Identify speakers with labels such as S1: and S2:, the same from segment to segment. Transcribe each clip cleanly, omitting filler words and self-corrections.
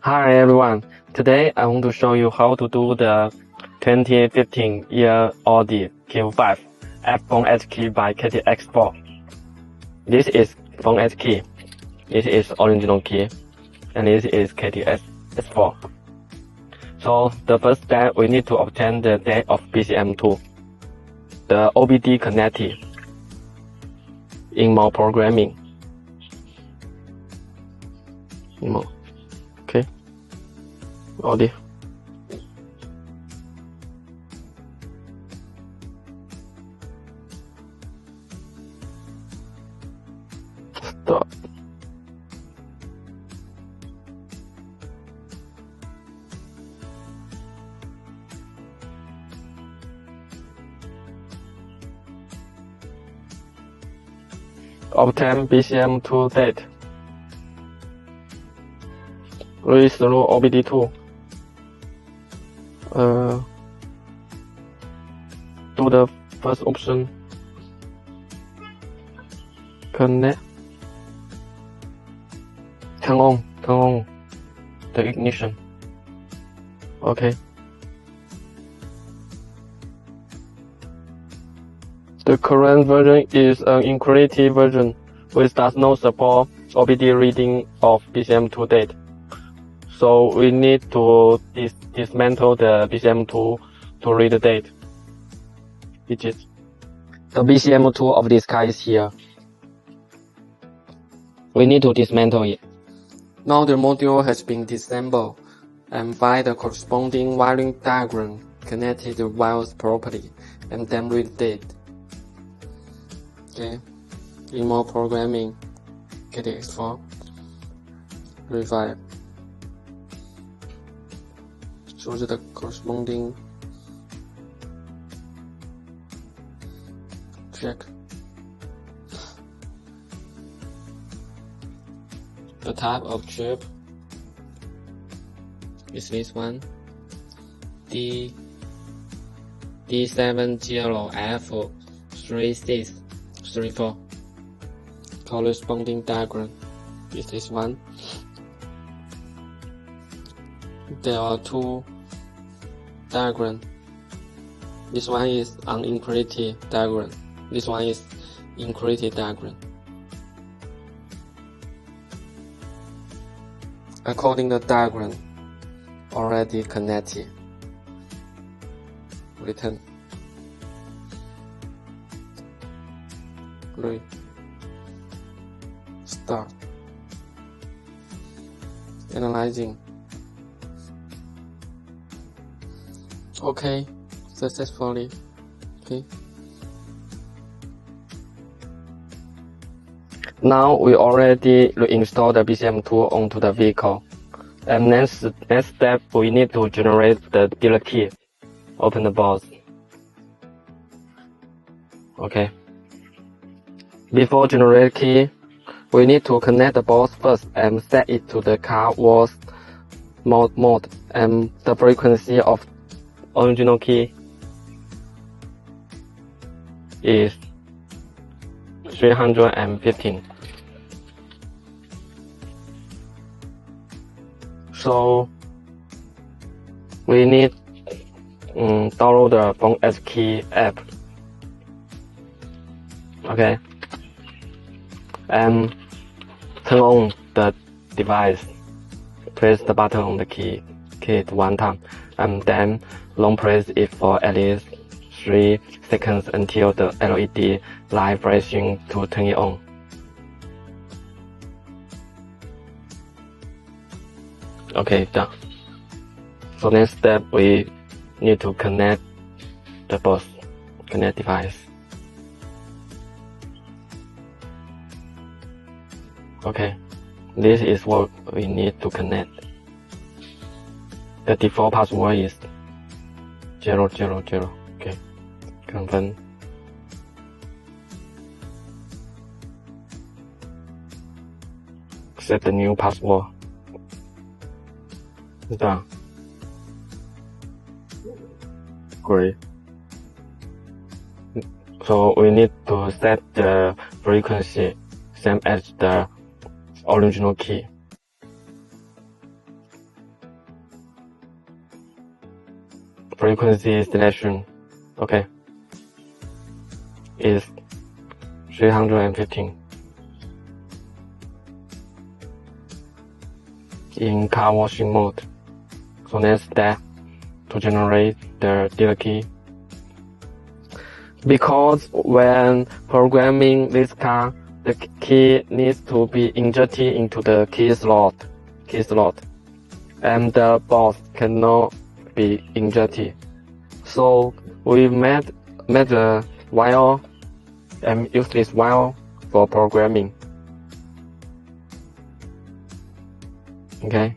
S1: Hi everyone, today I want to show you how to do the 2015 year Audi Q5 F-Phone Edge key by KD-X4. This is phone edge key, this is original key, and this is KD-X4. So the first step, we need to obtain the date of BCM2, the OBD connected in more programming. Okay, Audi. Stop. Obtain BCM2 date. Read through OBD2. Do the first option. Connect. Turn on the ignition. Okay. The current version is an encrypted version which does not support OBD reading of BCM2 date. So we need to dismantle the BCM2 to read the date. Which is the BCM2 of this car is here. We need to dismantle it. Now the module has been disassembled, and by the corresponding wiring diagram, connected the wires properly, and then read the date. Okay, in more programming, KD-X4, revive. Choose the corresponding check. The type of chip is this one, D70F3634. Corresponding diagram is this one. There are two diagrams. This one is unencrypted diagram. This one is encrypted diagram. According to the diagram already connected. Return. Read. Start. Analyzing. Okay, successfully. Okay. Now we already reinstalled the BCM2 onto the vehicle. And next step, we need to generate the dealer key. Open the box. Okay. Before generate key, we need to connect the box first and set it to the car wash mode, and the frequency of original key is 315. So we need download the phone edge key app. Okay, and turn on the device. Press the button on the key one time, and then long press it for at least 3 seconds until the LED light flashing to turn it on. Okay, done. So next step, we need to connect the box, connect device. Okay, this is what we need to connect. The default password is 000. Okay, confirm. Set the new password. Done. Great. So we need to set the frequency same as the original key. frequency selection, okay, is 315. In car washing mode. So next step to generate the dealer key. Because when programming this car, the key needs to be injected into the key slot, and the box cannot be injected. So we made the wire and use this wire for programming. Okay.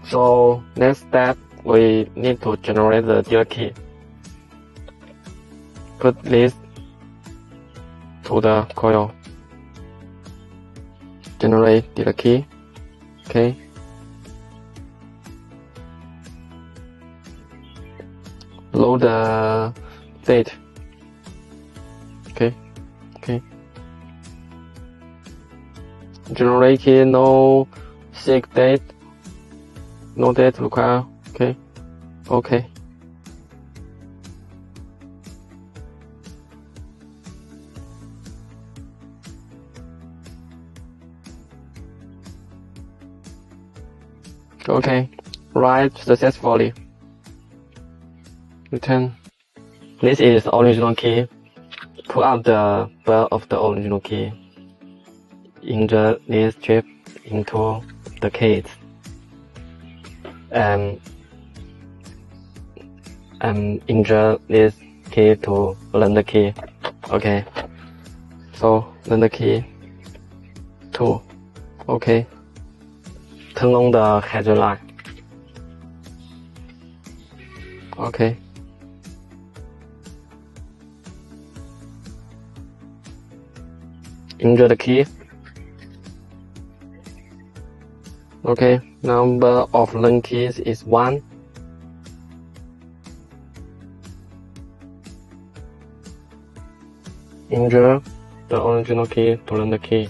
S1: So next step, we need to generate the dealer key. Put this to the coil. Generate dealer key. Okay. Load the date. Okay. Generated no sick date. No date required. Okay. Okay. Write successfully. Return. This is original key. Pull out the bar of the original key. Insert this chip into the case. And insert this key to learn the key. Okay. So learn the key 2. Okay. Turn on the headlight. Okay. Insert the key. Okay. Number of learn keys is 1. Insert the original key to learn the key.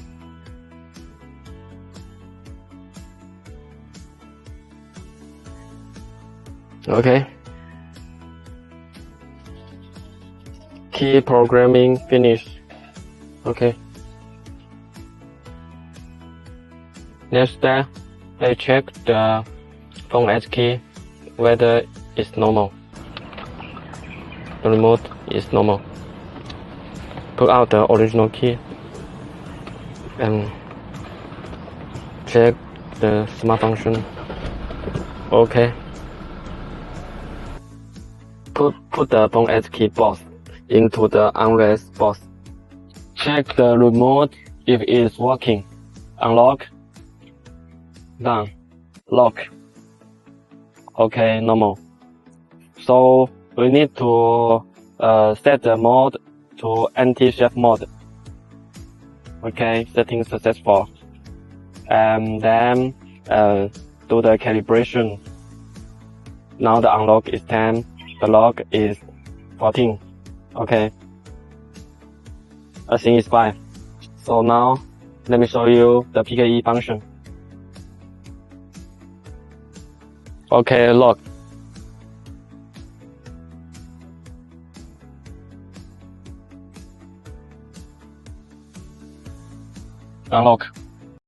S1: Okay. Key programming finished. Okay. Next step, I check the phone edge key whether it's normal. The remote is normal. Pull out the original key and check the smart function. Okay. Put the phone edge key box into the armrest box. Check the remote if it is working. Unlock. Done. Lock. Okay, normal. So we need to set the mode to anti-shift mode. Okay, setting successful. And then do the calibration. Now the unlock is 10, the lock is 14. Okay. I think it's fine. So now let me show you the PKE function. Okay, lock. Unlock.